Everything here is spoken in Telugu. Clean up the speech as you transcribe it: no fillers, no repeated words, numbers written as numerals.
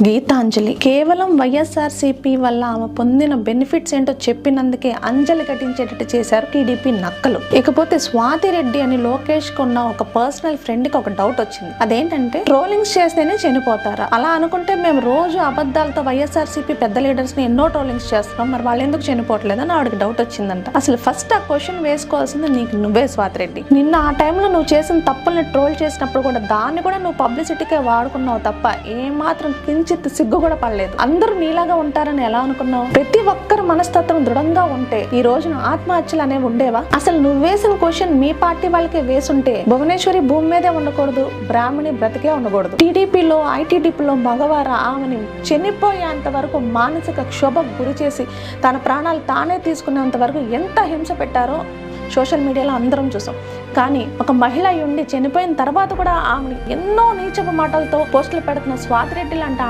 గీతాంజలి కేవలం వైఎస్ఆర్సీపీ వల్ల ఆమె పొందిన బెనిఫిట్స్ ఏంటో చెప్పినందుకే అంజలి కట్టించేటట్టు చేశారు టీడీపీ నక్కలు. ఇకపోతే స్వాతి రెడ్డి అని లోకేష్ కున్న ఒక పర్సనల్ ఫ్రెండ్ కి ఒక డౌట్ వచ్చింది. అదేంటంటే ట్రోలింగ్స్ చేస్తేనే చనిపోతారా? అలా అనుకుంటే మేము రోజు అబద్ధాలతో వైఎస్ఆర్సీపీ పెద్ద లీడర్స్ ని ఎన్నో ట్రోలింగ్స్ చేస్తున్నాం, మరి వాళ్ళు ఎందుకు చనిపోవట్లేదని ఆవిడకి డౌట్ వచ్చిందంట. అసలు ఫస్ట్ ఆ క్వశ్చన్ వేసుకోవాల్సింది నీకు నువ్వే స్వాతి రెడ్డి. నిన్న ఆ టైంలో నువ్వు చేసిన తప్పుల్ని ట్రోల్ చేసినప్పుడు కూడా దాన్ని కూడా నువ్వు పబ్లిసిటీకే వాడుకున్నావు తప్ప ఏమాత్రం సిగ్గు కూడా పడలేదు. అందరూ నీలాగా ఉంటారని ఎలా అనుకున్నావు? ప్రతి ఒక్కరు మనస్తత్వం దృఢంగా ఉంటే ఈ రోజున ఆత్మహత్యలు అనేవి ఉండేవా? అసలు నువ్వు వేసిన క్వశ్చన్ మీ పార్టీ వాళ్ళకే వేసుంటే భువనేశ్వరి భూమి మీదే ఉండకూడదు, బ్రాహ్మణి బ్రతికే ఉండకూడదు. టీడీపీలో ఐటీడీపీలో మగవారు ఆమెని చనిపోయేంత వరకు మానసిక క్షోభకు గురి చేసి తన ప్రాణాలు తానే తీసుకునేంత వరకు ఎంత హింస పెట్టారో సోషల్ మీడియాలో అందరం చూసాం. కానీ ఒక మహిళ ఉండి చనిపోయిన తర్వాత కూడా ఆమెను ఎన్నో నీచపు మాటలతో పోస్టులు పెడుతున్న స్వాతి రెడ్డి లాంటి